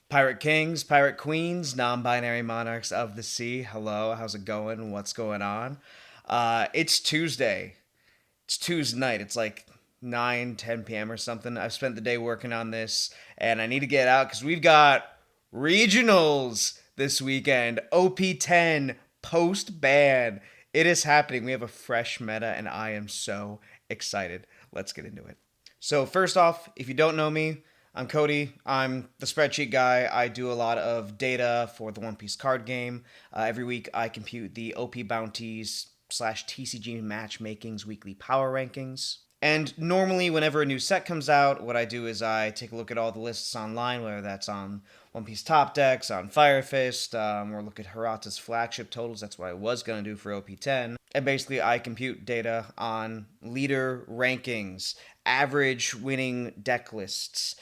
Pirate kings, pirate queens, non-binary monarchs of the sea. Hello, how's it going? What's going on? It's Tuesday. It's Tuesday night. It's like 9, 10 p.m. or something. I've spent the day working on this, and I need to get out because we've got regionals this weekend. OP10 post-ban. It is happening. We have a fresh meta, and I am so excited. Let's get into it. So first off, if you don't know me, I'm Cody. I'm the spreadsheet guy. I do a lot of data for the One Piece card game. Every week, I compute the OP bounties slash TCG matchmaking's weekly power rankings. And normally, whenever a new set comes out, what I do is I take a look at all the lists online, whether that's on One Piece Top Decks, on Fire Fist, or look at Hirata's flagship totals. That's what I was going to do for OP10. And basically, I compute data on leader rankings, average winning deck lists,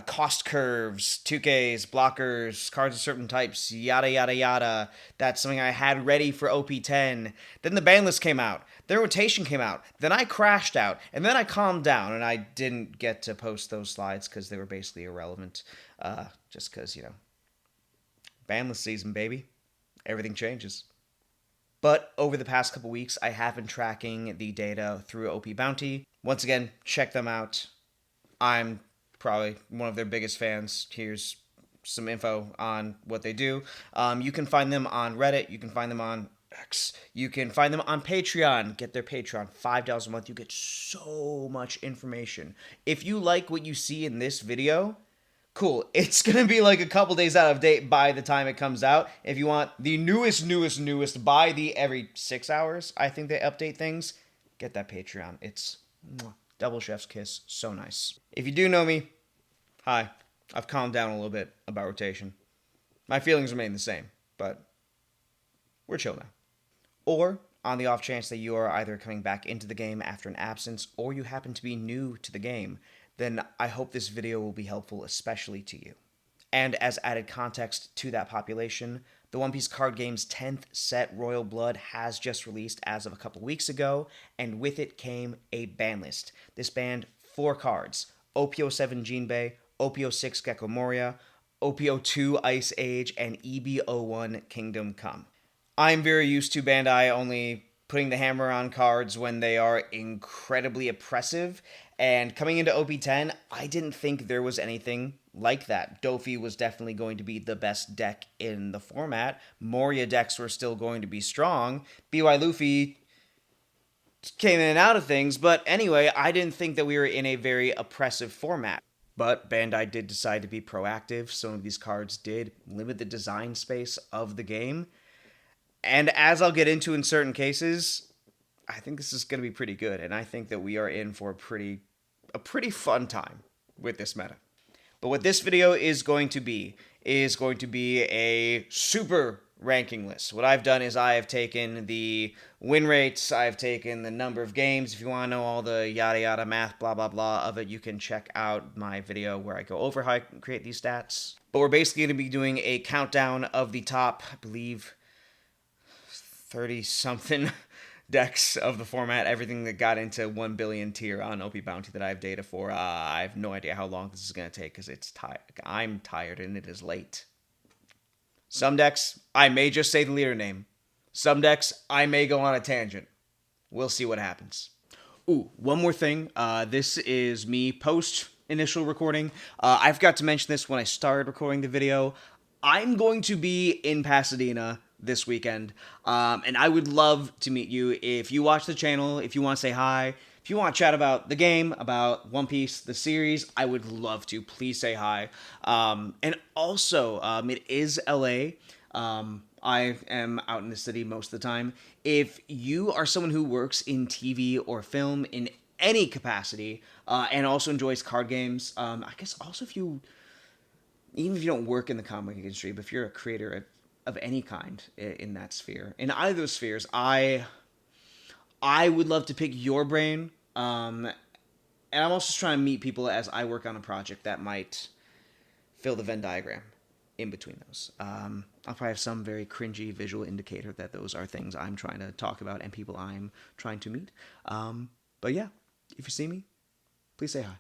cost curves, 2Ks, blockers, cards of certain types, yada yada yada. That's something I had ready for OP10. Then the Banlist came out. Their rotation came out. Then I crashed out. And then I calmed down and I didn't get to post those slides because they were basically irrelevant. Just because, Banlist season, baby. Everything changes. But over the past couple weeks, I have been tracking the data through OPBounty. Once again, check them out. I'm probably one of their biggest fans. Here's some info on what they do. You can find them on Reddit. You can find them on X. You can find them on Patreon. Get their Patreon. $5 a month. You get so much information. If you like what you see in this video, cool. It's going to be like a couple days out of date by the time it comes out. If you want the newest by the every 6 hours, I think they update things, get that Patreon. It's double chef's kiss. So nice. If you do know me, hi. I've calmed down a little bit about rotation. My feelings remain the same, but we're chill now. Or, on the off chance that you are either coming back into the game after an absence, or you happen to be new to the game, then I hope this video will be helpful, especially to you. And as added context to that population, the One Piece card game's 10th set, Royal Blood, has just released as of a couple weeks ago, and with it came a ban list. This banned 4 cards: OP07 Jinbei, OP06 Gecko Moria, OP02 Ice Age, and EB01 Kingdom Come. I'm very used to Bandai only putting the hammer on cards when they are incredibly oppressive, and coming into OP10, I didn't think there was anything like that. Dofi was definitely going to be the best deck in the format. Moria decks were still going to be strong. BY Luffy came in and out of things, but anyway, I didn't think that we were in a very oppressive format. But Bandai did decide to be proactive. Some of these cards did limit the design space of the game. And as I'll get into in certain cases, I think this is going to be pretty good. And I think that we are in for a pretty fun time with this meta. But what this video is going to be a super ranking list. What I've done is I have taken the win rates, I've taken the number of games. If you want to know all the yada yada math, blah blah blah of it, you can check out my video where I go over how I create these stats. But we're basically going to be doing a countdown of the top, I believe, 30-something decks of the format, everything that got into 1 billion tier on OPBounty that I have data for. I have no idea how long this is going to take because I'm tired and it is late. Some decks, I may just say the leader name. Some decks, I may go on a tangent. We'll see what happens. Ooh, one more thing. This is me post initial recording. I forgot to mention this when I started recording the video. I'm going to be in Pasadena this weekend, and I would love to meet you. If you watch the channel, if you want to say hi, if you want to chat about the game, about One Piece, the series, I would love to. Please say hi. And also, it is LA. I am out in the city most of the time. If you are someone who works in TV or film in any capacity, and also enjoys card games, I guess also even if you don't work in the comic industry, but if you're a creator of any kind in that sphere, in either of those spheres, I would love to pick your brain. And I'm also just trying to meet people as I work on a project that might fill the Venn diagram in between those. I'll probably have some very cringy visual indicator that those are things I'm trying to talk about and people I'm trying to meet. But yeah, if you see me, please say hi.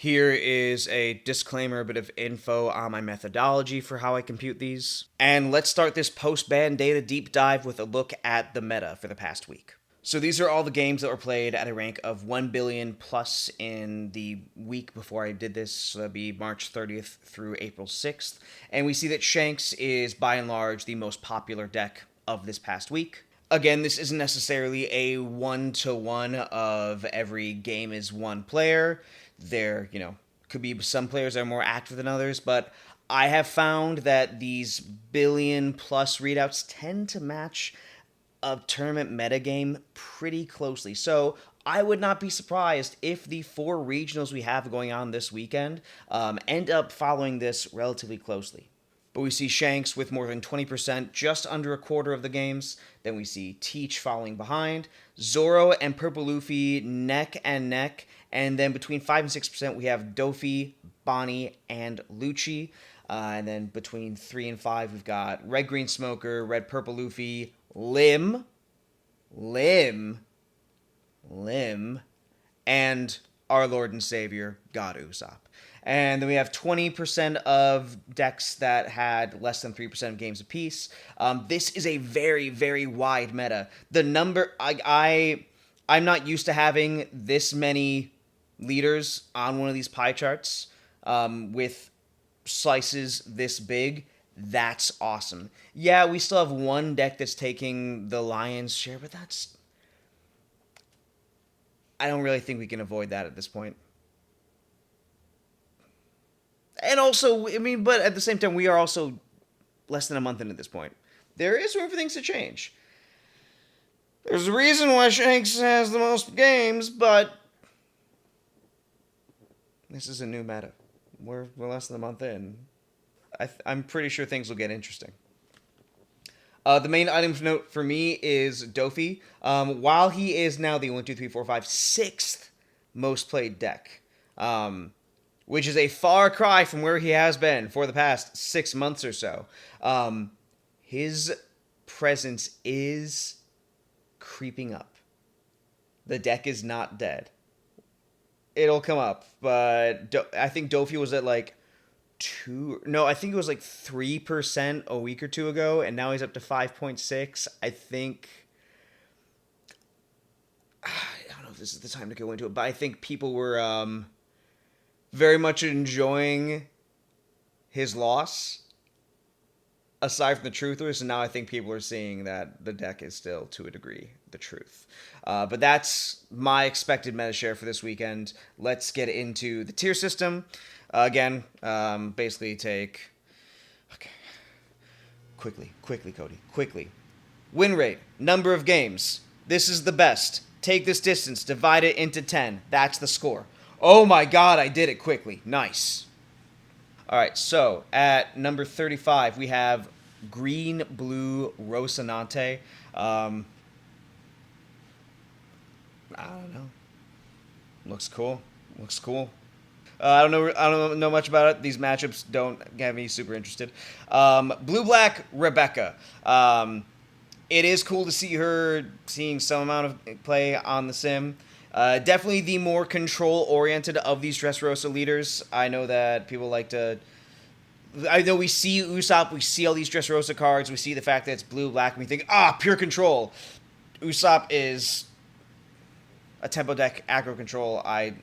Here is a disclaimer, a bit of info on my methodology for how I compute these. And let's start this post-ban data deep dive with a look at the meta for the past week. So these are all the games that were played at a rank of 1 billion plus in the week before I did this. So that'd be March 30th through April 6th. And we see that Shanks is by and large the most popular deck of this past week. Again, this isn't necessarily a one-to-one of every game is one player. There, could be some players that are more active than others, but I have found that these billion-plus readouts tend to match a tournament metagame pretty closely. So I would not be surprised if the 4 regionals we have going on this weekend end up following this relatively closely. But we see Shanks with more than 20%, just under a quarter of the games. Then we see Teach following behind. Zoro and Purple Luffy neck and neck. And then between 5 and 6%, we have Dofi, Bonnie, and Lucci. And then between 3 and 5, we've got Red Green Smoker, Red Purple Luffy, Lim, and our Lord and Savior, God Usopp. And then we have 20% of decks that had less than 3% of games apiece. This is a very, very wide meta. The number, I'm not used to having this many leaders on one of these pie charts with slices this big. That's awesome. Yeah, we still have one deck that's taking the lion's share, but I don't really think we can avoid that at this point. And also, but at the same time, we are also less than a month into this point. There is room for things to change. There's a reason why Shanks has the most games, but this is a new meta. We're less than a month in. I'm pretty sure things will get interesting. The main item to note for me is Dofi. While he is now the 6th most played deck, which is a far cry from where he has been for the past 6 months or so, his presence is creeping up. The deck is not dead. It'll come up, but I think Dofi was at I think it was 3% a week or two ago, and now he's up to 5.6. I don't know if this is the time to go into it, but I think people were very much enjoying his loss, aside from the truthers, and now I think people are seeing that the deck is still, to a degree, the truth. But that's my expected meta share for this weekend. Let's get into the tier system. Again, basically take... Okay. Quickly, Cody. Quickly. Win rate. Number of games. This is the best. Take this distance. Divide it into 10. That's the score. Oh my god, I did it quickly. Nice. Alright, so at number 35, we have Green Blue Rocinante. I don't know. Looks cool. I don't know much about it. These matchups don't have me super interested. Blue Black Rebecca. It is cool to see her seeing some amount of play on the sim. Definitely the more control-oriented of these Dressrosa leaders. I know that people like to... I know we see Usopp, we see all these Dressrosa cards, we see the fact that it's blue-black, and we think, pure control. Usopp is a tempo deck, aggro control. I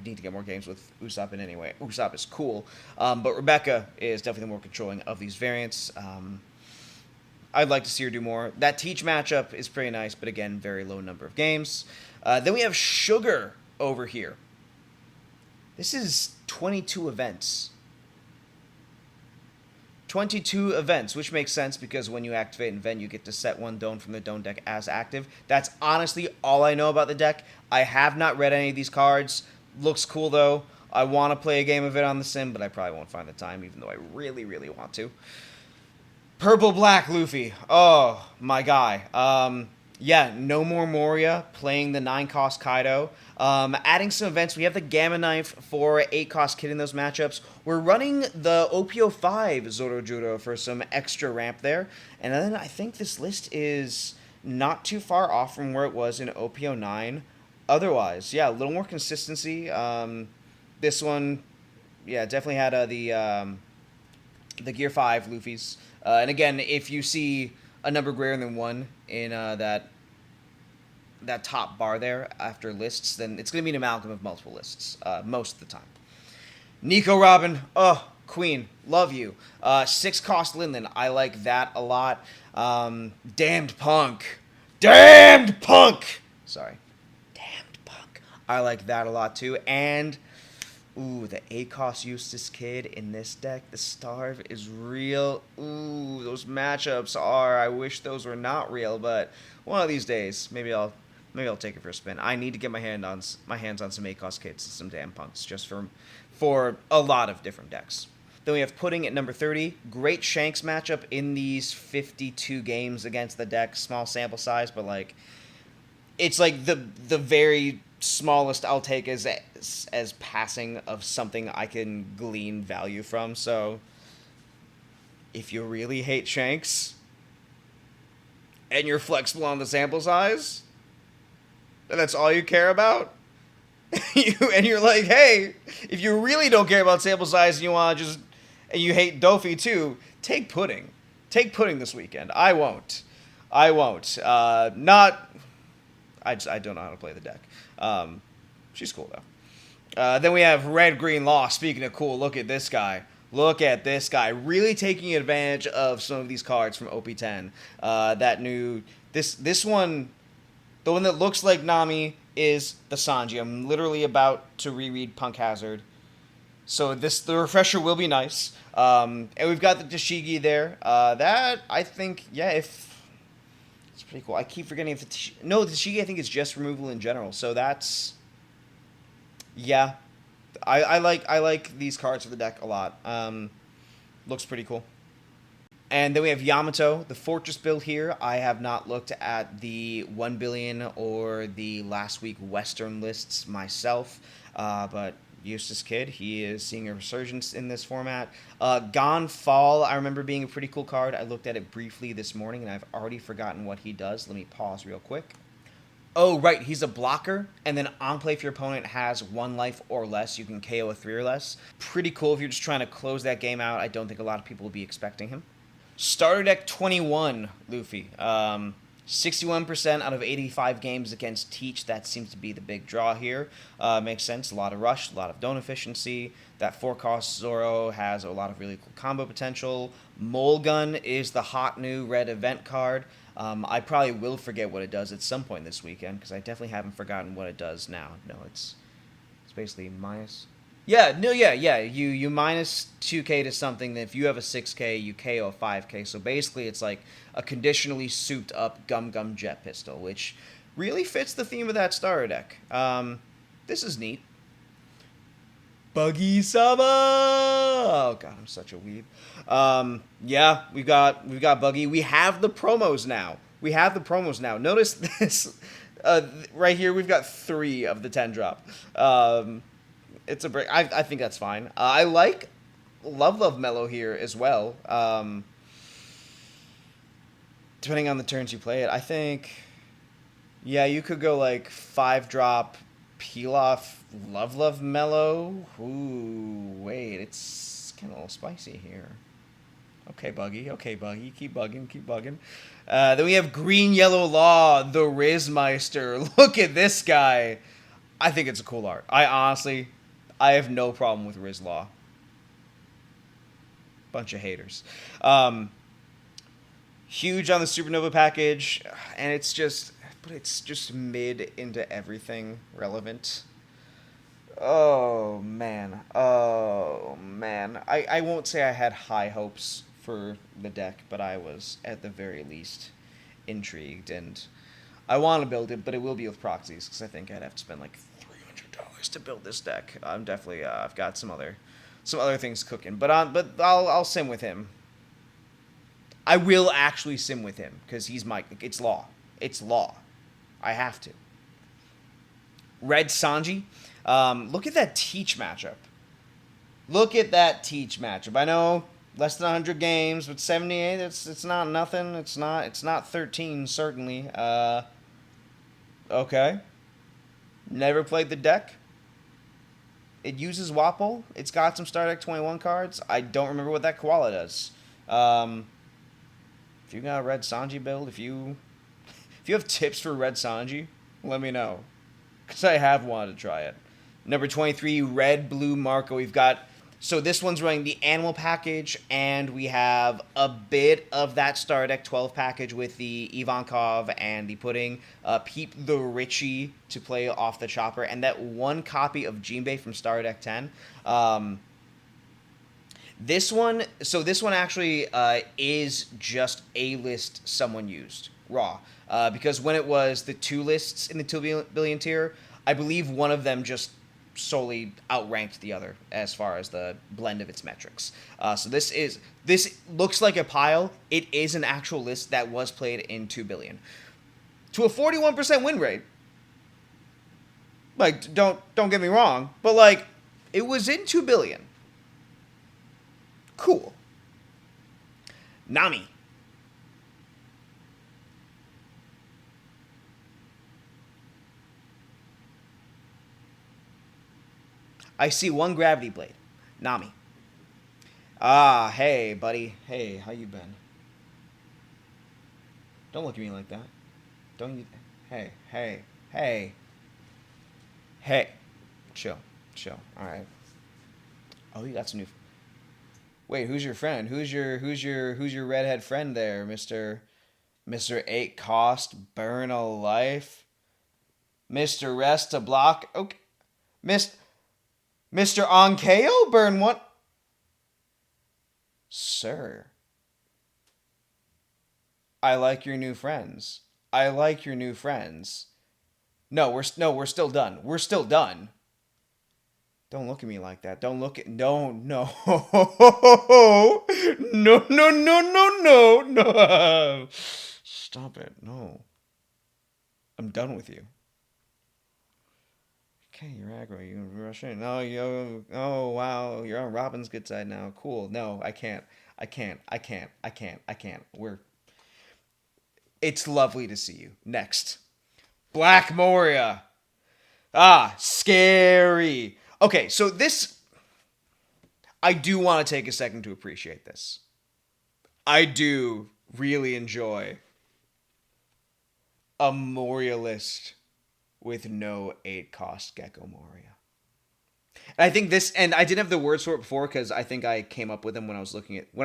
need to get more games with Usopp in any way. Usopp is cool. But Rebecca is definitely the more controlling of these variants. I'd like to see her do more. That Teach matchup is pretty nice, but again, very low number of games. Then we have Sugar over here. This is 22 events. 22 events, which makes sense because when you activate an event, you get to set one Don from the Don deck as active. That's honestly all I know about the deck. I have not read any of these cards. Looks cool, though. I want to play a game of it on the sim, but I probably won't find the time, even though I really, really want to. Purple Black Luffy. Oh, my guy. Yeah, no more Moria playing the 9-cost Kaido. Adding some events. We have the Gamma Knife for 8-cost Kid in those matchups. We're running the OP05 Zorojuro for some extra ramp there. And then I think this list is not too far off from where it was in OP09. Otherwise, yeah, a little more consistency. This one, yeah, definitely had the Gear 5 Luffy's. And again, if you see a number greater than 1 in that top bar there after lists, then it's going to be an amalgam of multiple lists most of the time. Nico Robin, oh, Queen, love you. 6 cost Linlin, I like that a lot. Damned Punk. Damned Punk! Sorry. Damned Punk. I like that a lot too. And, ooh, the ACOS Eustace Kid in this deck, the Starve is real. Ooh, those matchups are, I wish those were not real, but one of these days, maybe I'll take it for a spin. I need to get my hands on some ACOS Kids and some Damn Punks just for a lot of different decks. Then we have Pudding at number 30. Great Shanks matchup in these 52 games against the deck. Small sample size, but like it's like the very smallest I'll take as passing of something I can glean value from. So if you really hate Shanks and you're flexible on the sample size, and that's all you care about, and you're like, hey, if you really don't care about sample size and you want to and you hate Dofi too, take Pudding. Take Pudding this weekend. I won't. I don't know how to play the deck. She's cool though. Then we have Red Green Law. Speaking of cool, look at this guy. Look at this guy. Really taking advantage of some of these cards from OP10. This one, the one that looks like Nami, is the Sanji. I'm literally about to reread Punk Hazard. So the refresher will be nice. And we've got the Tashigi there. That, I think, yeah, it's pretty cool. I keep forgetting if the Tashigi I think is just removal in general. So that's, yeah. I like these cards for the deck a lot. Looks pretty cool. And then we have Yamato, the Fortress build here. I have not looked at the 1 billion or the last week Western lists myself, but Eustace Kid, he is seeing a resurgence in this format. Gone Fall, I remember being a pretty cool card. I looked at it briefly this morning, and I've already forgotten what he does. Let me pause real quick. Oh, right, he's a blocker, and then on play if your opponent has 1 life or less, you can KO a 3 or less. Pretty cool if you're just trying to close that game out. I don't think a lot of people will be expecting him. Starter deck 21, Luffy. 61% out of 85 games against Teach. That seems to be the big draw here. Makes sense. A lot of rush, a lot of dome efficiency. That 4-cost Zoro has a lot of really cool combo potential. Mole Gun is the hot new red event card. I probably will forget what it does at some point this weekend, because I definitely haven't forgotten what it does now. No, it's basically minus... Yeah, no, yeah. You minus 2k to something, then if you have a 6k, you KO a 5k. So basically it's like a conditionally souped up Gum Gum Jet Pistol, which really fits the theme of that starter deck. This is neat. Buggy Sama! Oh god, I'm such a weeb. Yeah, we've got Buggy. We have the promos now. Notice this. Right here, we've got 3 of the 10 drop. It's a break. I think that's fine. I like Love Mellow here as well. Depending on the turns you play it, I think, yeah, you could go like 5-drop, peel off Love Mellow. Ooh, wait, it's kind of a little spicy here. Okay, Buggy, keep bugging. Then we have Green Yellow Law, the Rizmeister. Look at this guy. I think it's a cool art. I have no problem with Riz Law. Bunch of haters. Huge on the Supernova package, and it's just mid into everything relevant. Oh man. I won't say I had high hopes for the deck, but I was at the very least intrigued, and I want to build it, but it will be with proxies, because I think I'd have to spend like $300 to build this deck. I'm definitely I've got some other things cooking, but I'll sim with him. I will actually sim with him because he's it's law. I have to. Red Sanji. Look at that Teach matchup. I know less than 100 games, but 78. It's not nothing. It's not 13 certainly. Okay. Never played the deck. It uses Wapple. It's got some Star Deck 21 cards. I don't remember what that koala does. Um, if you got a Red Sanji build, if you have tips for Red Sanji, let me know. Because I have wanted to try it. Number 23, Red Blue Marco. We've got. So this one's running the Animal package, and we have a bit of that Star Deck 12 package with the Ivankov and the Pudding. Peep the Richie to play off the chopper, and that one copy of Jinbei from Star Deck 10. This one actually is just a list someone used raw, because when it was the two lists in the 2 billion tier, I believe one of them just solely outranked the other as far as the blend of its metrics. So this looks like a pile. It is an actual list that was played in 2 billion to a 41% win rate. Like, don't get me wrong, but like, it was in 2 billion. Cool. Nami. I see one gravity blade. Nami. Ah, hey, buddy. Hey, how you been? Don't look at me like that. Don't you... Hey, hey, hey. Hey. Chill. Chill. Alright. Oh, you got some new... Wait, who's your friend? Who's your redhead friend there, Mr. 8 cost, burn a life? Mr. Rest to block... Okay. Mr. Onkeo, burn one... Sir. I like your new friends. I like your new friends. No, we're still done. We're still done. Don't look at me like that. Don't look at... No, no. No, no, no, no, no, no. Stop it. No. I'm done with you. Okay, you're aggro. You rush in. No, oh, wow. You're on Robin's good side now. Cool. No, I can't. I can't. I can't. I can't. I can't. It's lovely to see you. Next. Black Moria. Ah, scary. Okay, so this, I do want to take a second to appreciate this. I do really enjoy a Moria list with no 8 cost Gecko Moria. And I think this, and I didn't have the words for it before because I think I came up with them when I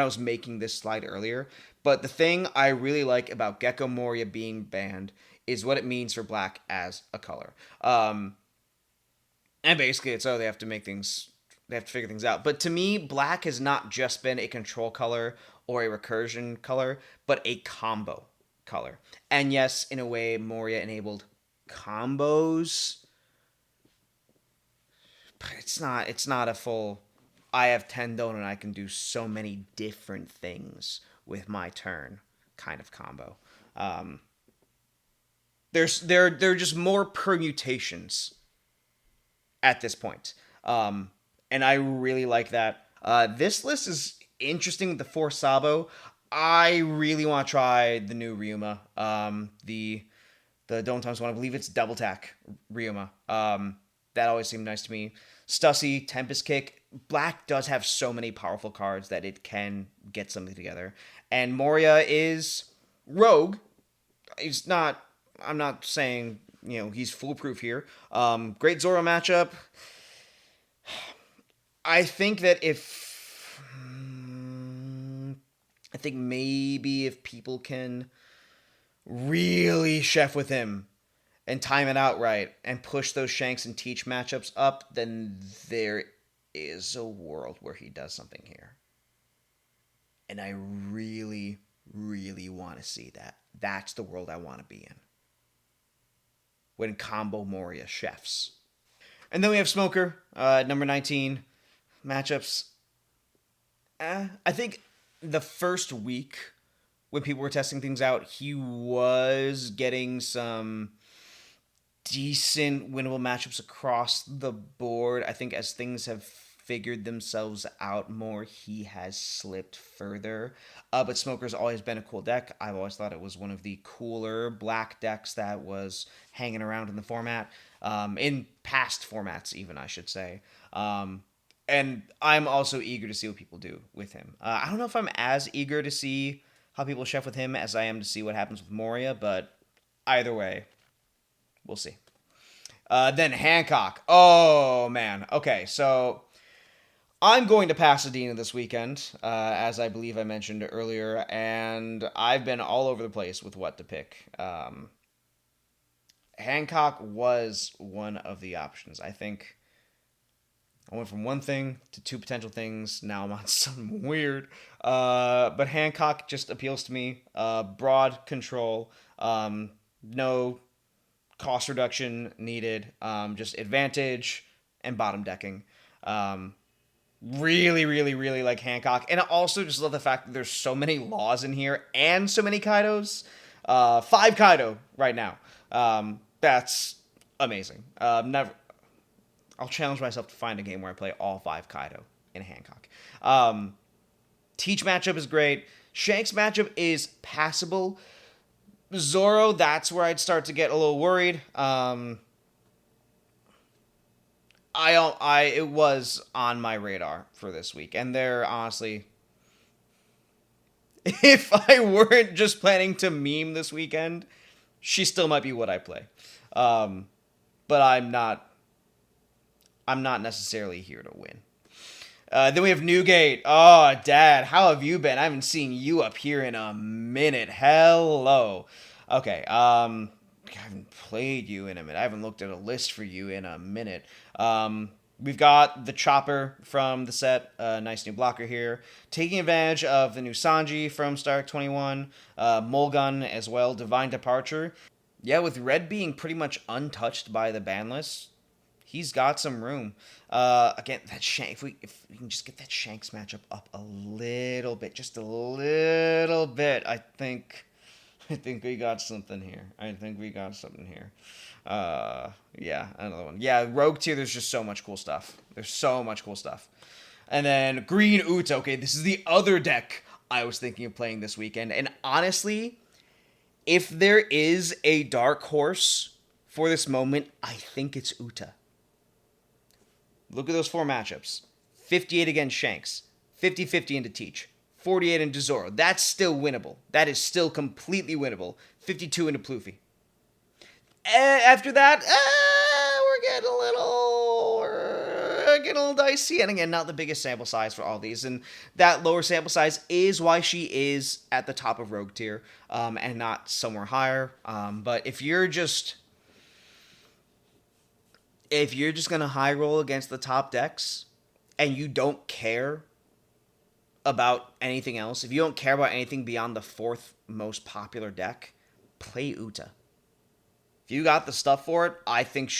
was making this slide earlier. But the thing I really like about Gecko Moria being banned is what it means for black as a color. And basically, it's they have to they have to figure things out. But to me, black has not just been a control color or a recursion color, but a combo color. And yes, in a way, Moria enabled combos, but it's not a full. I have 10 donut and I can do so many different things with my turn kind of combo. There are just more permutations at this point. And I really like that. This list is interesting with the 4 Sabo. I really want to try the new Ryuma. The Dome Times one, I believe it's Double Tack Ryuma. That always seemed nice to me. Stussy, Tempest Kick. Black does have so many powerful cards that it can get something together. And Moria is Rogue. He's not... I'm not saying, he's foolproof here. Great Zoro matchup. I think that I think maybe if people can really chef with him and time it out right and push those Shanks and Teach matchups up, then there is a world where he does something here. And I really, really want to see that. That's the world I want to be in. When combo Moria chefs. And then we have Smoker, number 19. Matchups. I think the first week when people were testing things out, he was getting some decent winnable matchups across the board. I think as things have figured themselves out more, he has slipped further. But Smoker's always been a cool deck. I've always thought it was one of the cooler black decks that was hanging around in the format, in past formats even, I should say. And I'm also eager to see what people do with him. I don't know if I'm as eager to see how people chef with him as I am to see what happens with Moria, but either way, we'll see. Then Hancock. Oh, man. Okay, so I'm going to Pasadena this weekend, as I believe I mentioned earlier, and I've been all over the place with what to pick. Hancock was one of the options. I think I went from one thing to two potential things. Now I'm on something weird. But Hancock just appeals to me. Broad control. No cost reduction needed. Just advantage and bottom decking. Really, really, really like Hancock. And I also just love the fact that there's so many laws in here and so many Kaidos. 5 Kaido right now. That's amazing. I'll challenge myself to find a game where I play all 5 Kaido in Hancock. Teach matchup is great. Shanks matchup is passable. Zoro, that's where I'd start to get a little worried. It was on my radar for this week, and they're honestly, if I weren't just planning to meme this weekend, she still might be what I play. But I'm not necessarily here to win. Then we have Newgate. Oh, Dad, how have you been? I haven't seen you up here in a minute. Hello. Okay, I haven't played you in a minute. I haven't looked at a list for you in a minute. We've got the Chopper from the set. Nice new blocker here. Taking advantage of the new Sanji from Stark 21. Mulgun as well. Divine Departure. Yeah, with Red being pretty much untouched by the ban list, he's got some room. Again, that Shank. If we can just get that Shanks matchup up a little bit, just a little bit, I think we got something here. Yeah, another one. Yeah, Rogue tier. There's just so much cool stuff. And then Green Uta. Okay, this is the other deck I was thinking of playing this weekend. And honestly, if there is a dark horse for this moment, I think it's Uta. Look at those 4 matchups. 58 against Shanks. 50-50 into Teach. 48 into Zoro. That's still winnable. That is still completely winnable. 52 into Pluffy. After that, we're getting a little dicey. And again, not the biggest sample size for all these. And that lower sample size is why she is at the top of Rogue tier, and not somewhere higher. But if you're just gonna high roll against the top decks and you don't care about anything else, if you don't care about anything beyond the 4th most popular deck, play Uta. If you got the stuff for it, I think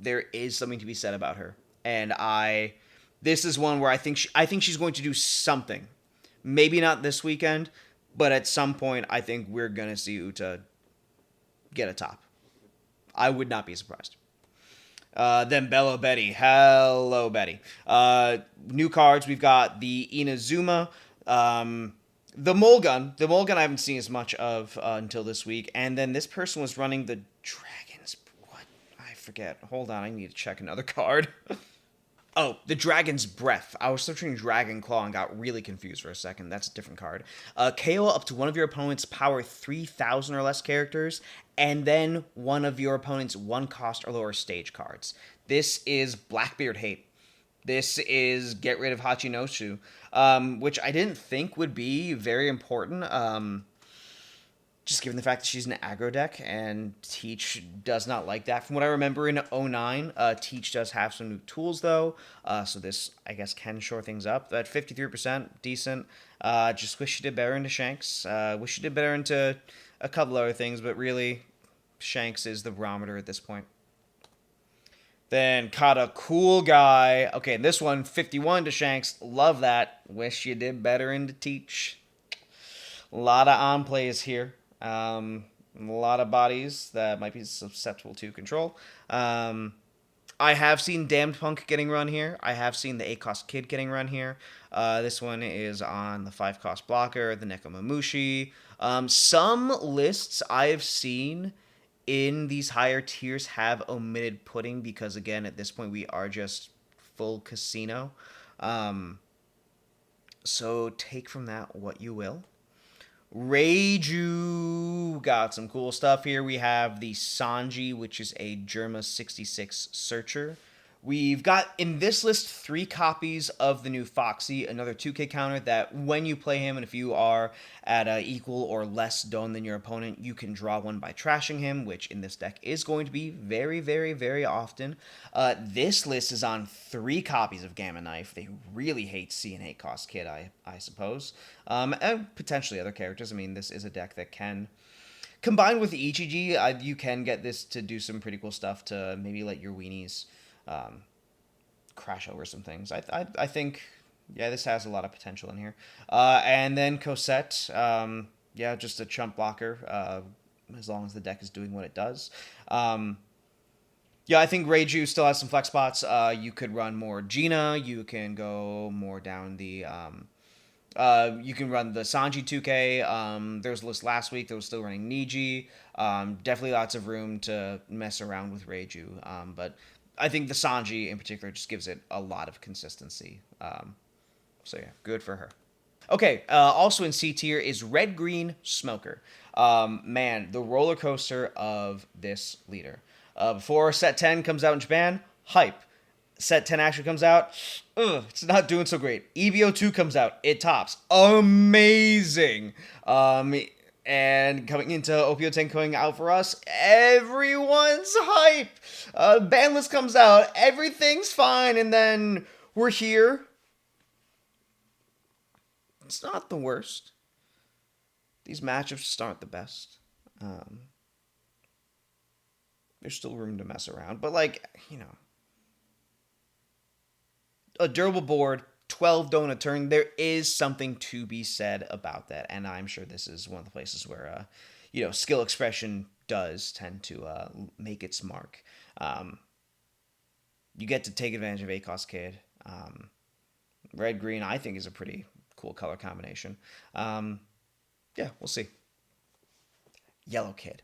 there is something to be said about her. And this is one where I think she's going to do something. Maybe not this weekend, but at some point I think we're gonna see Uta get a top. I would not be surprised. Then Bello Betty. Hello, Betty. New cards. We've got the Inazuma. The Mulgun. The Mulgun I haven't seen as much of until this week. And then this person was running the Dragons. What? I forget. Hold on. I need to check another card. Oh, the Dragon's Breath. I was searching Dragon Claw and got really confused for a second. That's a different card. KO up to one of your opponent's power 3,000 or less characters, and then one of your opponent's 1 cost or lower stage cards. This is Blackbeard Hate. This is get rid of Hachinoshu, which I didn't think would be very important. Just given the fact that she's an aggro deck, and Teach does not like that. From what I remember in 09, Teach does have some new tools, though, so this, I guess, can shore things up. At 53%, decent. Just wish she did better into Shanks. Wish she did better into a couple other things, but really, Shanks is the barometer at this point. Then caught a cool guy. Okay, this one, 51 to Shanks. Love that. Wish you did better into Teach. A lot of on plays here. A lot of bodies that might be susceptible to control. I have seen Damned Punk getting run here. I have seen the 8-cost Kid getting run here. This one is on the 5-cost blocker, the Nekomamushi. Some lists I have seen in these higher tiers have omitted Pudding because, again, at this point we are just full casino. So take from that what you will. Reiju got some cool stuff here. We have the Sanji, which is a Germa 66 Searcher. We've got, in this list, 3 copies of the new Foxy, another 2K counter that when you play him, and if you are at equal or less Don than your opponent, you can draw one by trashing him, which in this deck is going to be very, very, very often. This list is on 3 copies of Gamma Knife. They really hate C and 8-cost Kid, I suppose. And potentially other characters. I mean, this is a deck that can... Combined with the Ichiji, you can get this to do some pretty cool stuff to maybe let your weenies... crash over some things. I think, yeah, this has a lot of potential in here. And then Cosette, yeah, just a chump blocker, as long as the deck is doing what it does. Yeah, I think Reiju still has some flex spots. You could run more Gina. You can go more down the... you can run the Sanji 2K. There was a list last week that was still running Niji. Definitely lots of room to mess around with Reiju. But I think the Sanji in particular just gives it a lot of consistency. So yeah, good for her. Okay, also in C tier is Red Green Smoker. Man, the roller coaster of this leader. Before set 10 comes out in Japan, hype. Set 10 actually comes out, it's not doing so great. EVO 2 comes out, it tops. Amazing. And coming into OP10 coming out for us, everyone's hype. Banlist comes out, everything's fine, and then we're here. It's not the worst. These matchups just aren't the best. There's still room to mess around, but like, you know, a durable board, 12 donut turn, there is something to be said about that. And I'm sure this is one of the places where, you know, skill expression does tend to make its mark. You get to take advantage of 8-cost Kid. Red-green, I think, is a pretty cool color combination. Yeah, we'll see. Yellow Kid.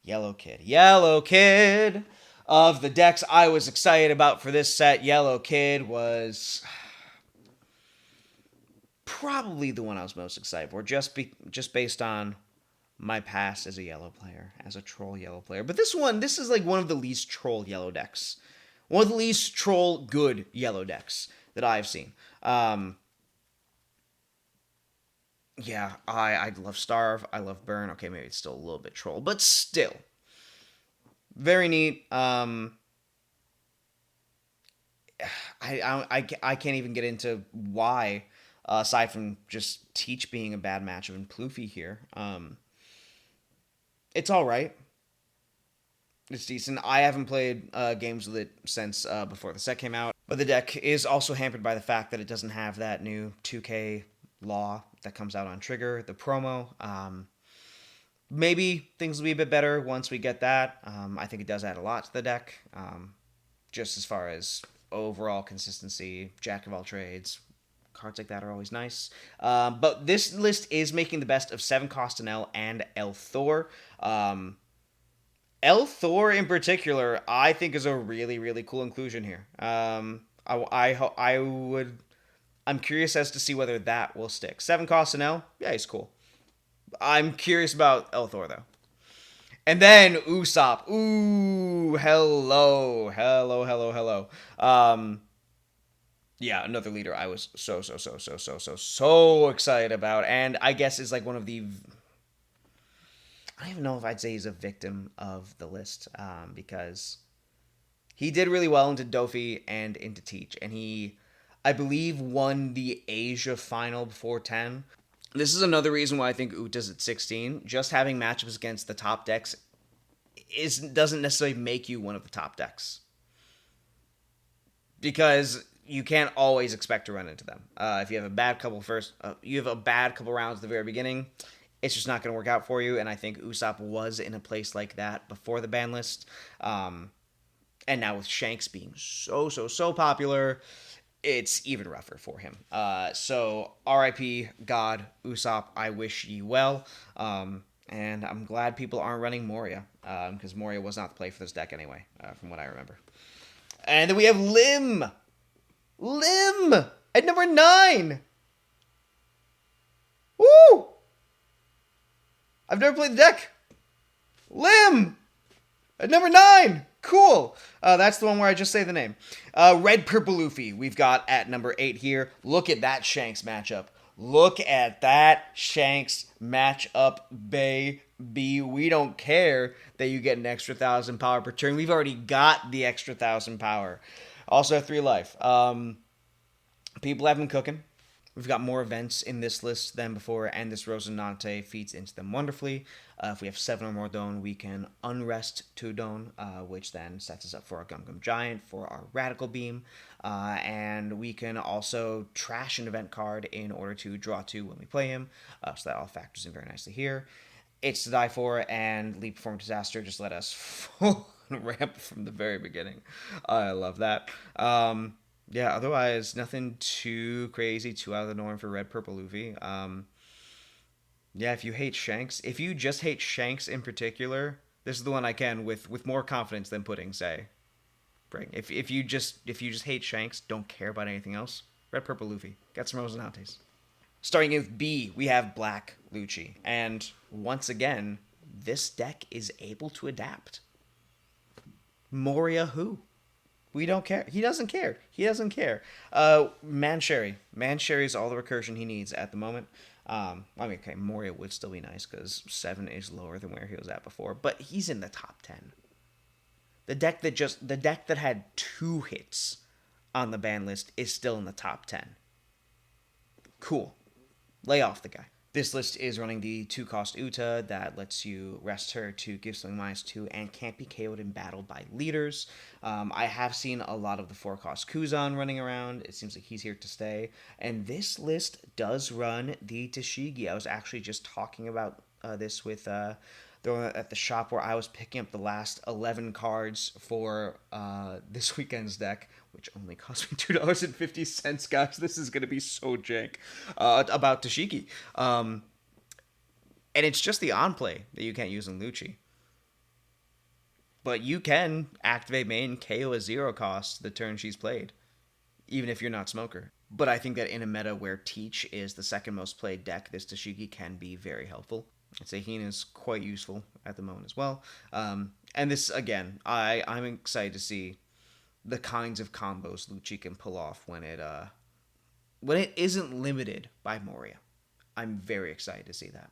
Yellow Kid. Yellow Kid! Of the decks I was excited about for this set, Yellow Kid was probably the one I was most excited for, just based on my past as a yellow player, as a troll yellow player. But this is like one of the least troll yellow decks. One of the least troll good yellow decks that I've seen. Yeah, I love Starve, I love Burn. Okay, maybe it's still a little bit troll, but still. Very neat. I can't even get into why, aside from just Teach being a bad matchup and Ploofy here. It's all right. It's decent. I haven't played games with it since before the set came out, but the deck is also hampered by the fact that it doesn't have that new 2K law that comes out on Trigger, the promo. Maybe things will be a bit better once we get that. I think it does add a lot to the deck, just as far as overall consistency, jack of all trades. Cards like that are always nice. But this list is making the best of 7-cost L and El Thor. El Thor in particular, I think is a really, really cool inclusion here. I'm curious as to see whether that will stick. 7-cost L, yeah, he's cool. I'm curious about El Thor, though. And then Usopp. Ooh, hello. Yeah, another leader I was so excited about. And I guess is like one of the... I don't even know if I'd say he's a victim of the list. Because he did really well into Dofi and into Teach. And he, I believe, won the Asia final before 10. This is another reason why I think Uta's at 16. Just having matchups against the top decks doesn't necessarily make you one of the top decks. Because you can't always expect to run into them. If you have a bad couple rounds at the very beginning, it's just not going to work out for you. And I think Usopp was in a place like that before the ban list. And now with Shanks being so popular, it's even rougher for him. So R.I.P. God, Usopp, I wish ye well. And I'm glad people aren't running Moria, because Moria was not the play for this deck anyway, from what I remember. And then we have Lim! Lim! At number 9! Woo! I've never played the deck. Lim! At number 9! Cool. That's the one where I just say the name. Red Purple Luffy, we've got at number 8 here. Look at that Shanks matchup. Look at that Shanks matchup, baby. We don't care that you get an extra 1,000 power per turn. We've already got the extra 1,000 power. Also have 3 life. People have been cooking. We've got more events in this list than before, and this Rosinante feeds into them wonderfully. If we have 7 or more Don, we can unrest 2 Don, which then sets us up for our Gum Gum Giant, for our Radical Beam, and we can also trash an event card in order to draw 2 when we play him, so that all factors in very nicely here. It's to die for, and Leap Form Disaster just let us full ramp from the very beginning. I love that. Yeah, otherwise, nothing too crazy, too out of the norm for Red Purple Luffy. Yeah, if you hate Shanks, if you just hate Shanks in particular, this is the one I can, with more confidence than Pudding, say, bring. If you just hate Shanks, don't care about anything else, Red Purple Luffy. Got some Rosinantes. Starting with B, we have Black Lucci. And once again, this deck is able to adapt. Moria who? We don't care. He doesn't care. He doesn't care. Mansherry. Mansherry's all the recursion he needs at the moment. I mean, okay, Moria would still be nice because 7 is lower than where he was at before, but he's in the top 10. The deck that had 2 hits on the ban list is still in the top 10. Cool. Lay off the guy. This list is running the 2-cost Uta that lets you rest her to give something -2 and can't be KO'd in battle by leaders. I have seen a lot of the 4-cost Kuzan running around. It seems like he's here to stay. And this list does run the Tashigi. I was actually just talking about this with at the shop where I was picking up the last 11 cards for this weekend's deck, which only cost me $2.50, guys. This is going to be so jank. About Tashigi. And it's just the on-play that you can't use in Lucci. But you can activate main KO a 0 cost the turn she's played, even if you're not Smoker. But I think that in a meta where Teach is the second most played deck, this Tashigi can be very helpful. I'd say Hina is quite useful at the moment as well. And this, again, I'm excited to see the kinds of combos Lucci can pull off when it isn't limited by Moria. I'm very excited to see that.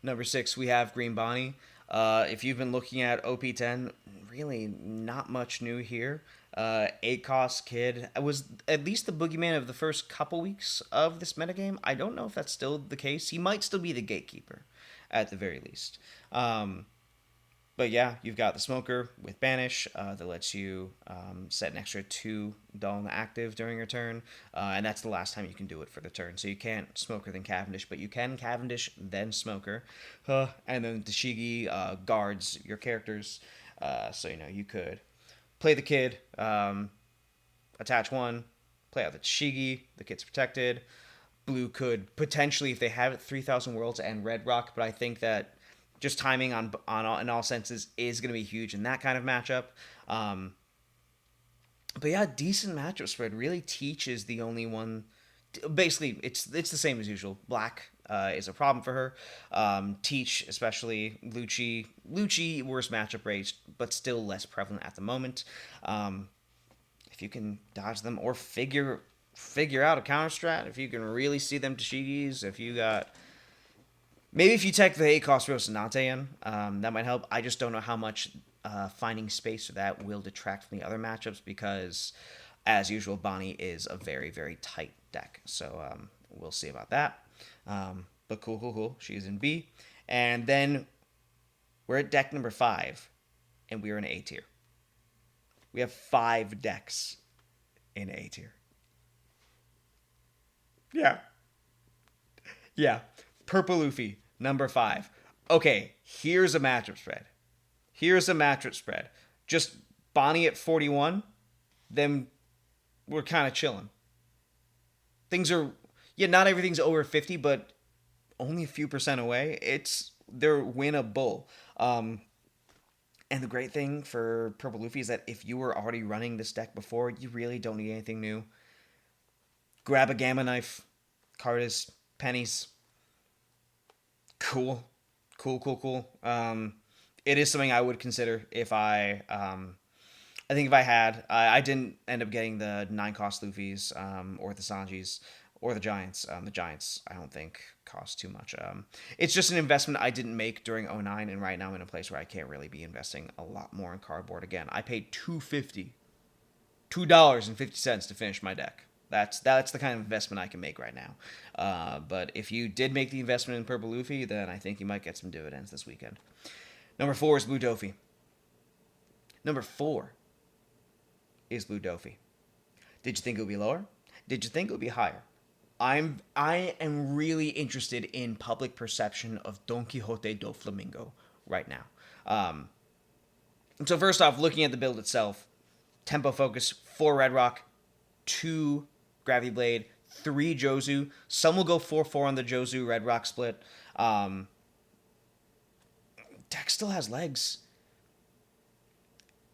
Number 6, we have Green Bonnie. If you've been looking at OP10, really not much new here. 8-cost kid. I was at least the boogeyman of the first couple weeks of this metagame. I don't know if that's still the case. He might still be the gatekeeper, at the very least. But yeah, you've got the Smoker with Banish that lets you set an extra 2 Dawn active during your turn, and that's the last time you can do it for the turn. So you can't Smoker then Cavendish, but you can Cavendish then Smoker, and then Tashigi guards your characters. So you could play the kid, attach 1, play out the Tashigi, the kid's protected. Blue could potentially, if they have it, 3,000 Worlds and Red Rock, but I think that just timing in all senses is going to be huge in that kind of matchup. But yeah, decent matchup spread. Really, Teach is the only one. Basically, it's the same as usual. Black is a problem for her. Teach, especially Lucci, worse matchup rate, but still less prevalent at the moment. If you can dodge them or figure out a counter strat, if you can really see them Tashigis, if you got... Maybe if you take the 8-cost Rosinante in, that might help. I just don't know how much finding space for that will detract from the other matchups because, as usual, Bonnie is a very, very tight deck. So we'll see about that. But cool. She's in B. And then we're at deck number 5, and we're in A tier. We have 5 decks in A tier. Yeah. Purple Luffy, number 5. Okay, here's a matchup spread. Just Bonnie at 41, then we're kind of chilling. Things are, yeah, not everything's over 50, but only a few percent away. They're winnable. And the great thing for Purple Luffy is that if you were already running this deck before, you really don't need anything new. Grab a Gamma Knife, Cardis, Pennies. Cool. Cool, cool, cool. It is something I would consider if I think if I had, I didn't end up getting the 9-cost Luffy's, or the Sanjis, or the Giants. The Giants, I don't think, cost too much. It's just an investment I didn't make during '09, and right now I'm in a place where I can't really be investing a lot more in cardboard again. I paid $2.50 to finish my deck. That's the kind of investment I can make right now. But if you did make the investment in Purple Luffy, then I think you might get some dividends this weekend. Number 4 is Blue Dofi. Number 4 is Blue Dofi. Did you think it would be lower? Did you think it would be higher? I am really interested in public perception of Don Quixote do Flamingo right now. So first off, looking at the build itself, tempo focus, 4 Red Rock, 2 Gravity Blade, 3 Jozu. Some will go 4-4 on the Jozu Red Rock split. Deck still has legs.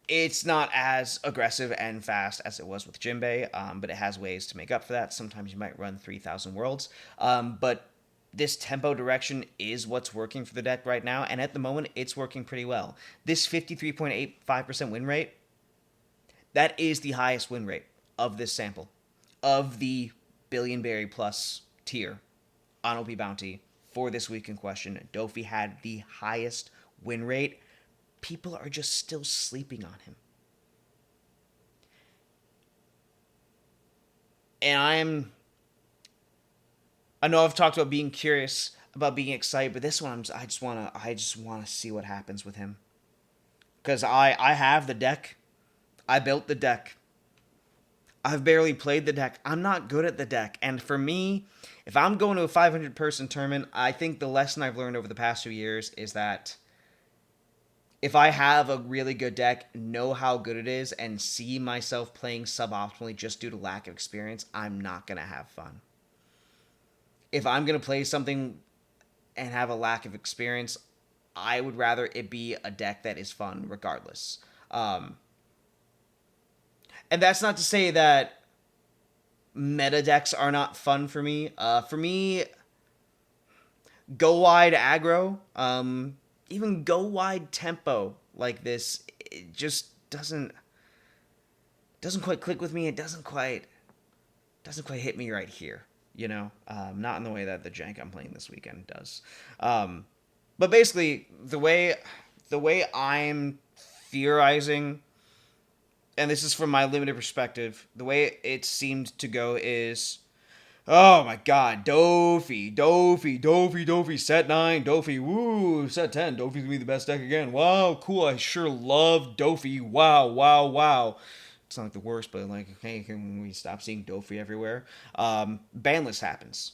It's not as aggressive and fast as it was with Jinbei, but it has ways to make up for that. Sometimes you might run 3,000 worlds. But this tempo direction is what's working for the deck right now, and at the moment, it's working pretty well. This 53.85% win rate, that is the highest win rate of this sample, of the Billion Berry Plus tier on OP Bounty for this week in question. Dofi had the highest win rate. People are just still sleeping on him. And I know I've talked about being curious, about being excited, but this one I just want to see what happens with him. Cuz I have the deck. I built the deck. I've barely played the deck. I'm not good at the deck. And for me, if I'm going to a 500 person tournament, I think the lesson I've learned over the past 2 years is that if I have a really good deck, know how good it is, and see myself playing suboptimally just due to lack of experience, I'm not going to have fun. If I'm going to play something and have a lack of experience, I would rather it be a deck that is fun regardless. And that's not to say that meta decks are not fun for me. For me, go wide aggro, even go wide tempo like this, it just doesn't quite click with me. It doesn't quite hit me right here, you know? Not in the way that the jank I'm playing this weekend does. But basically, the way I'm theorizing, and this is from my limited perspective, the way it seemed to go is, oh my god, Dofi, set 9, Dofi, woo, set 10, Dofi's gonna be the best deck again. Wow, cool, I sure love Dofi, wow. It's not like the worst, but like, hey, can we stop seeing Dofi everywhere? Banlist happens.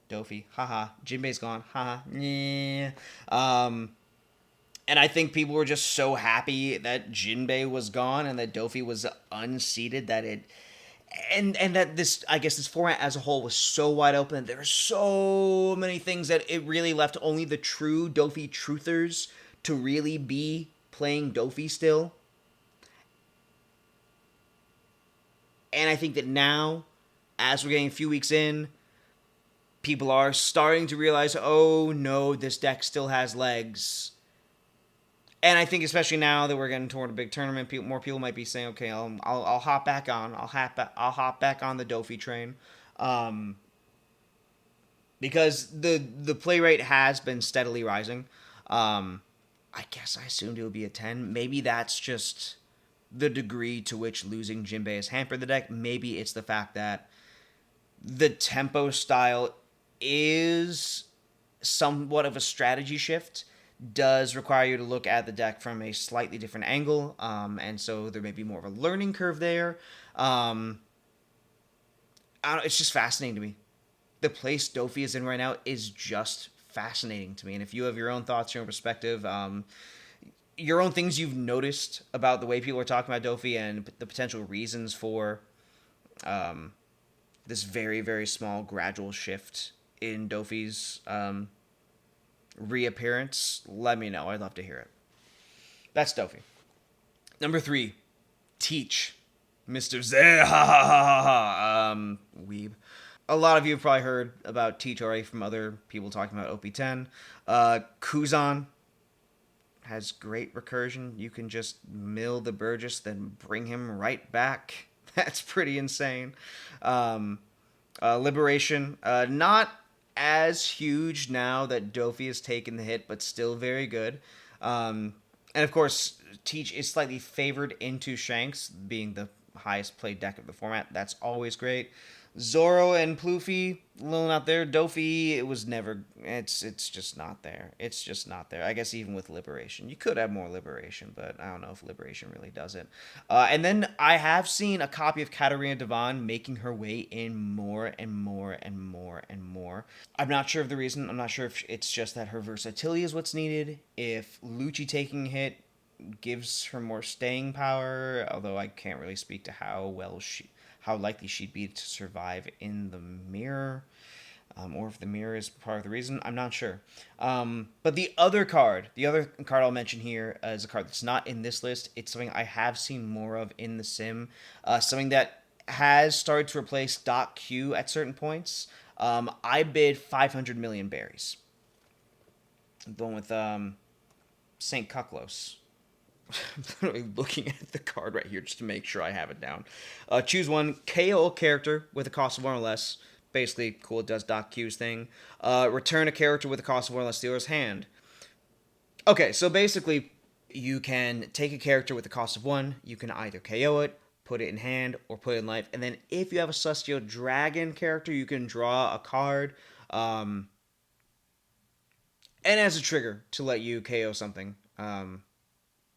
Dofi, haha, Jinbei's gone, haha, yeah. And I think people were just so happy that Jinbei was gone and that Dofi was unseated that it... And that this, I guess this format as a whole was so wide open. There were so many things that it really left only the true Dofi truthers to really be playing Dofi still. And I think that now, as we're getting a few weeks in, people are starting to realize, oh no, this deck still has legs. And I think especially now that we're getting toward a big tournament, more people might be saying, okay, I'll hop back on. I'll hop back on the Dofi train. Because the play rate has been steadily rising. I guess I assumed it would be a 10. Maybe that's just the degree to which losing Jinbei has hampered the deck. Maybe it's the fact that the tempo style is somewhat of a strategy shift. Does require you to look at the deck from a slightly different angle, and so there may be more of a learning curve there. It's just fascinating to me. The place Dofi is in right now is just fascinating to me, and if you have your own thoughts, your own perspective, your own things you've noticed about the way people are talking about Dofi and the potential reasons for this very, very small gradual shift in Dofi's reappearance, let me know. I'd love to hear it. That's Dofi. Number 3, Teach. Mr. Weeb. A lot of you have probably heard about Teach already from other people talking about OP10. Kuzan has great recursion. You can just mill the Burgess, then bring him right back. That's pretty insane. Liberation, not as huge now that Dofi has taken the hit, but still very good. And of course, Teach is slightly favored into Shanks, being the highest played deck of the format. That's always great. Zoro and Pluffy, a little not there. Dofi, it was never. It's just not there. It's just not there. I guess even with Liberation, you could have more Liberation, but I don't know if Liberation really does it. And then I have seen a copy of Katarina Devon making her way in more and more and more and more. I'm not sure of the reason. I'm not sure if it's just that her versatility is what's needed. If Lucci taking a hit gives her more staying power, although I can't really speak to how likely she'd be to survive in the mirror, or if the mirror is part of the reason. I'm not sure. But the other card I'll mention here is a card that's not in this list. It's something I have seen more of in the sim, something that has started to replace Doc Q at certain points. I bid 500 million berries. I'm going with St. Cucklos. I'm literally looking at the card right here just to make sure I have it down. Choose one. KO a character with a cost of 1 or less. Basically, cool, it does Doc Q's thing. Return a character with a cost of 1 or less dealer's hand. Okay, so basically, you can take a character with a cost of 1. You can either KO it, put it in hand, or put it in life. And then if you have a Celestial Dragon character, you can draw a card. And as a trigger to let you KO something.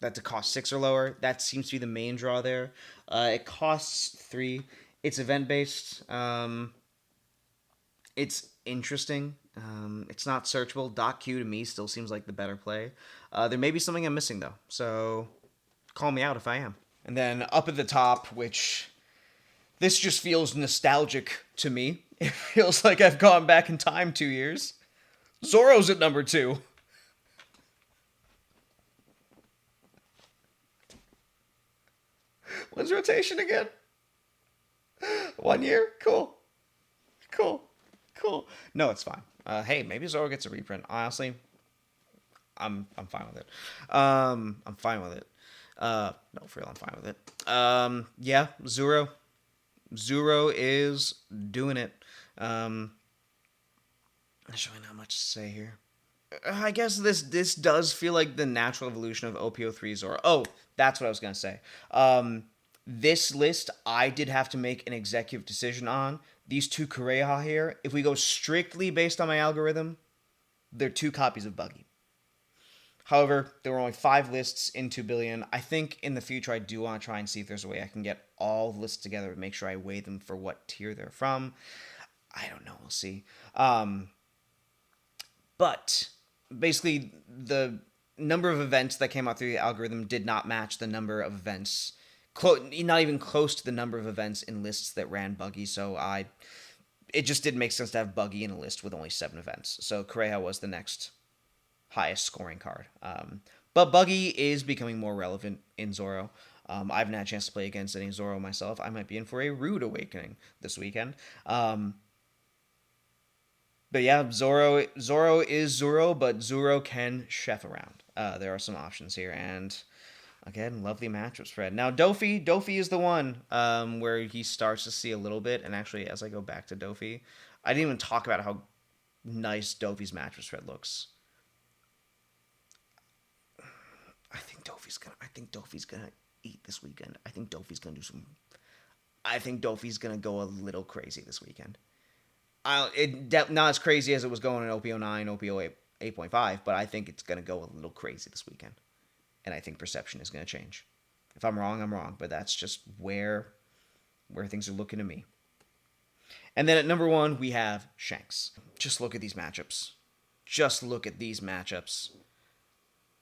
That's a cost 6 or lower. That seems to be the main draw there. It costs 3. It's event-based. It's interesting. It's not searchable. Doc Q to me still seems like the better play. There may be something I'm missing, though. So call me out if I am. And then up at the top, which this just feels nostalgic to me. It feels like I've gone back in time 2 years. Zoro's at number 2. When's rotation again? 1 year? Cool. No, it's fine. Hey, maybe Zoro gets a reprint. Honestly, I'm fine with it. I'm fine with it. No, for real, I'm fine with it. Yeah, Zoro is doing it. There's really not much to say here. I guess this does feel like the natural evolution of OP03 Zoro. Oh, that's what I was gonna say. This list, I did have to make an executive decision on. These 2 Kureha here, if we go strictly based on my algorithm, they're 2 copies of Buggy. However, there were only 5 lists in 2 billion. I think in the future I do want to try and see if there's a way I can get all the lists together and make sure I weigh them for what tier they're from. I don't know, we'll see. But basically, the number of events that came out through the algorithm did not match the number of events, not even close to the number of events in lists that ran Buggy, so it just didn't make sense to have Buggy in a list with only 7 events. So Kureha was the next highest scoring card. But Buggy is becoming more relevant in Zoro. I haven't had a chance to play against any Zoro myself. I might be in for a rude awakening this weekend. But yeah, Zoro is Zoro, but Zoro can chef around. There are some options here, and again, lovely matchup spread. Now, Dofi is the one where he starts to see a little bit, and actually, as I go back to Dofi, I didn't even talk about how nice Dofi's matchup spread looks. I think Dofi's gonna eat this weekend. I think Dofi's gonna go a little crazy this weekend. Not as crazy as it was going in OP09, OP08, 8.5, but I think it's going to go a little crazy this weekend. And I think perception is going to change. If I'm wrong, I'm wrong, but that's just where things are looking to me. And then at number 1, we have Shanks. Just look at these matchups.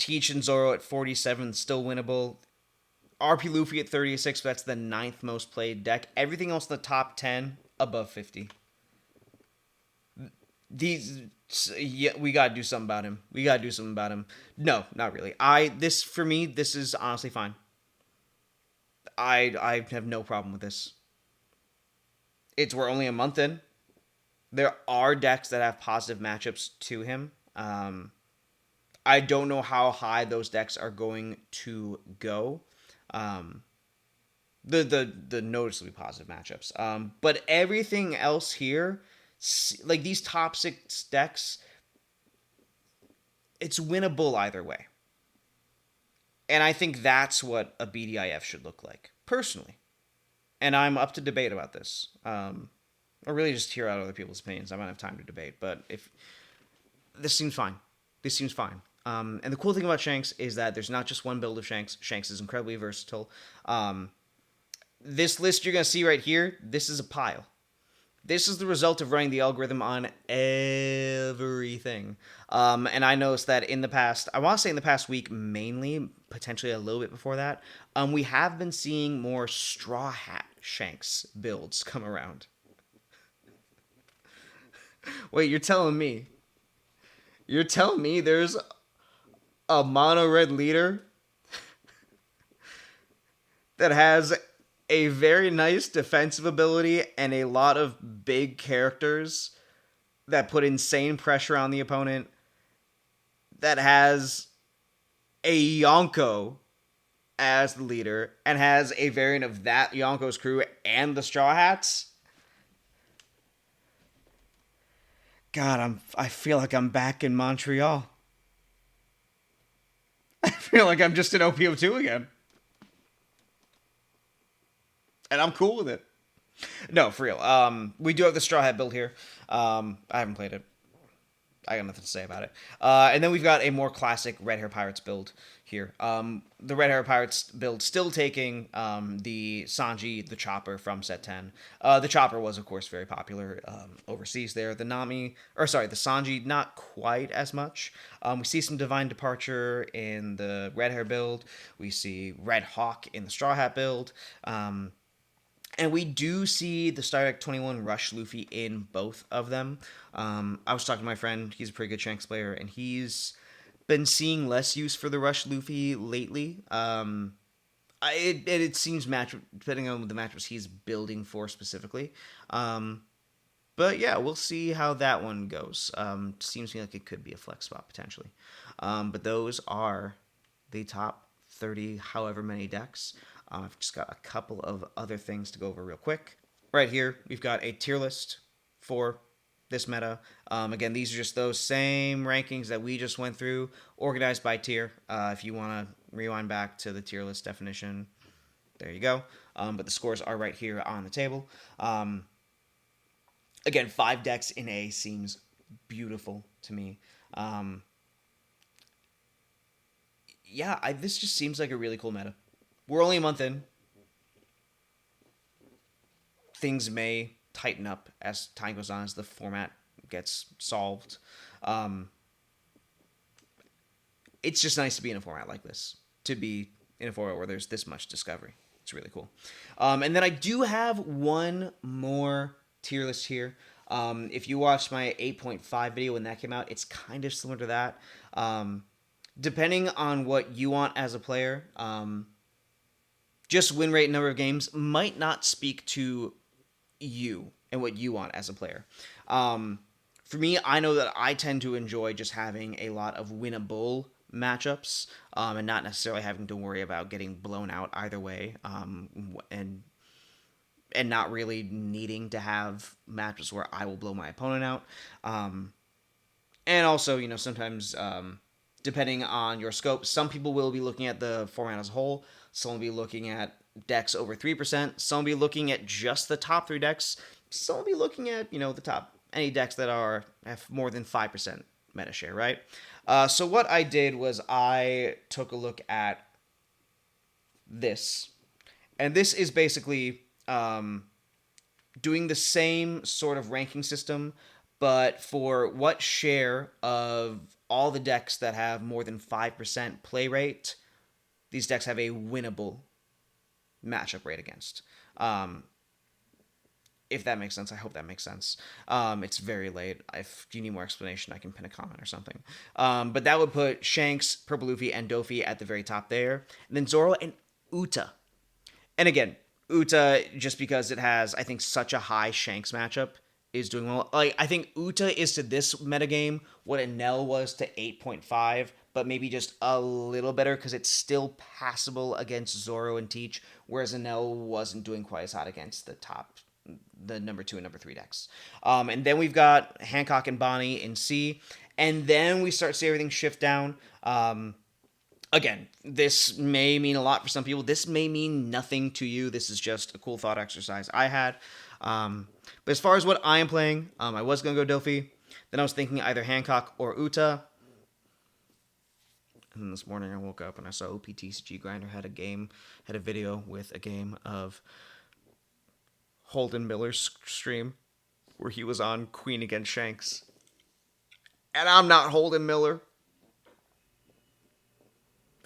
Teach and Zoro at 47, still winnable. RP Luffy at 36, that's the ninth most played deck. Everything else in the top 10, above 50. These, yeah, we gotta do something about him. We gotta do something about him. No, not really. For me, this is honestly fine. I have no problem with this. We're only a month in. There are decks that have positive matchups to him. I don't know how high those decks are going to go. The noticeably positive matchups. But everything else here, like these top 6 decks, it's winnable either way. And I think that's what a BDIF should look like, personally. And I'm up to debate about this. Or really just hear out other people's opinions. I don't have time to debate, but if this seems fine. This seems fine. And the cool thing about Shanks is that there's not just one build of Shanks. Shanks is incredibly versatile. This list you're going to see right here, this is a pile. This is the result of running the algorithm on everything. And I noticed that in the past, I want to say in the past week mainly, potentially a little bit before that, we have been seeing more Straw Hat Shanks builds come around. Wait, you're telling me there's a mono red leader that has a very nice defensive ability and a lot of big characters that put insane pressure on the opponent, that has a Yonko as the leader and has a variant of that Yonko's crew and the Straw Hats? God, I feel like I'm back in Montreal. I feel like I'm just in OPO2 again. And I'm cool with it. No, for real. We do have the Straw Hat build here. I haven't played it. I got nothing to say about it. And then we've got a more classic Red Hair Pirates build here. The Red Hair Pirates build still taking the Sanji, the Chopper from set 10. The Chopper was, of course, very popular overseas there. The Sanji, not quite as much. We see some Divine Departure in the Red Hair build. We see Red Hawk in the Straw Hat build. And we do see the Star Trek 21 Rush Luffy in both of them. I was talking to my friend, he's a pretty good Shanks player, and he's been seeing less use for the Rush Luffy lately. It seems depending on the matchups he's building for specifically. But yeah, we'll see how that one goes. Seems to me like it could be a flex spot potentially. But those are the top 30 however many decks. I've just got a couple of other things to go over real quick. Right here, we've got a tier list for this meta. Again, these are just those same rankings that we just went through, organized by tier. If you want to rewind back to the tier list definition, there you go. But the scores are right here on the table. Again, 5 decks in A seems beautiful to me. This just seems like a really cool meta. We're only a month in. Things may tighten up as time goes on, as the format gets solved. It's just nice to be in a format like this. To be in a format where there's this much discovery. It's really cool. And then I do have one more tier list here. If you watched my 8.5 video when that came out, it's kind of similar to that. Depending on what you want as a player, just win rate and number of games might not speak to you and what you want as a player. For me, I know that I tend to enjoy just having a lot of winnable matchups and not necessarily having to worry about getting blown out either way, and not really needing to have matches where I will blow my opponent out. And also, sometimes depending on your scope, some people will be looking at the format as a whole. Some will be looking at decks over 3%. Some will be looking at just the top 3 decks. Some will be looking at, the top, any decks that have more than 5% meta share, right? So what I did was I took a look at this. And this is basically doing the same sort of ranking system, but for what share of all the decks that have more than 5% play rate, these decks have a winnable matchup rate against. If that makes sense, I hope that makes sense. It's very late. If you need more explanation, I can pin a comment or something. But that would put Shanks, Purple Luffy, and Dofi at the very top there. And then Zoro and Uta. And again, Uta, just because it has, I think, such a high Shanks matchup, is doing well. Like, I think Uta is to this metagame what Enel was to 8.5, but maybe just a little better because it's still passable against Zoro and Teach, whereas Enel wasn't doing quite as hot against the number 2 and number 3 decks. And then we've got Hancock and Bonnie in C, and then we start to see everything shift down. Again, this may mean a lot for some people. This may mean nothing to you. This is just a cool thought exercise I had. But as far as what I am playing, I was going to go Dofi. Then I was thinking either Hancock or Uta. And then this morning I woke up and I saw OPTCG Grinder had a video with a game of Holden Miller's stream where he was on Queen against Shanks. And I'm not Holden Miller.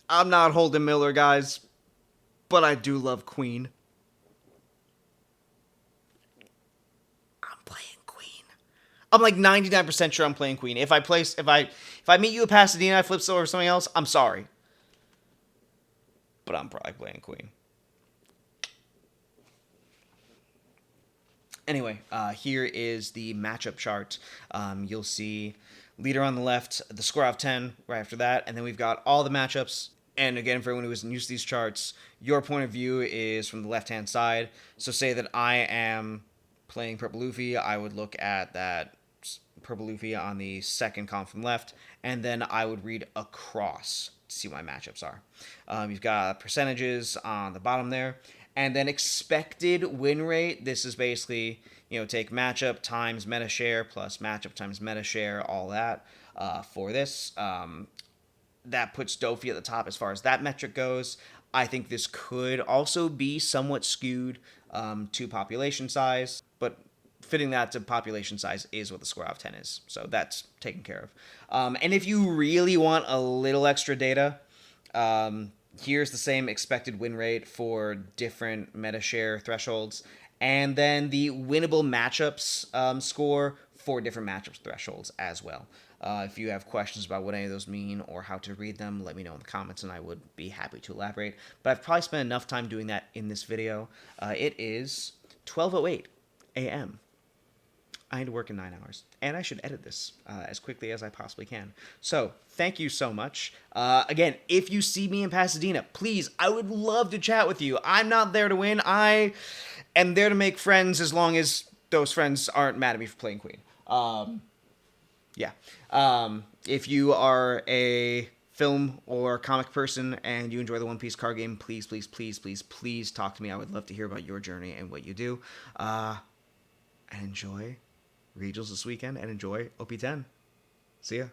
I'm not Holden Miller, guys. But I do love Queen. I'm playing Queen. I'm like 99% sure I'm playing Queen. If I meet you at Pasadena, I flip over something else, I'm sorry. But I'm probably playing Queen. Anyway, here is the matchup chart. You'll see leader on the left, the score of 10 right after that, and then we've got all the matchups. And again, for everyone who isn't used to these charts, your point of view is from the left-hand side. So say that I am playing Purple Luffy, I would look at that Purple Luffy on the second column from left, and then I would read across to see what my matchups are. You've got percentages on the bottom there, and then expected win rate. This is basically, take matchup times meta share plus matchup times meta share, all that for this. That puts Dofi at the top as far as that metric goes. I think this could also be somewhat skewed to population size, but fitting that to population size is what the score of 10 is. So that's taken care of. And if you really want a little extra data, here's the same expected win rate for different meta share thresholds, and then the winnable matchups score for different matchups thresholds as well. If you have questions about what any of those mean or how to read them, let me know in the comments and I would be happy to elaborate. But I've probably spent enough time doing that in this video. It is 12:08 a.m. I need to work in 9 hours, and I should edit this as quickly as I possibly can. So, thank you so much. Again, if you see me in Pasadena, please, I would love to chat with you. I'm not there to win. I am there to make friends as long as those friends aren't mad at me for playing Queen. Yeah. If you are a film or comic person and you enjoy the One Piece card game, please, please, please, please, please talk to me. I would love to hear about your journey and what you do. And enjoy regionals this weekend and enjoy OP10. See ya.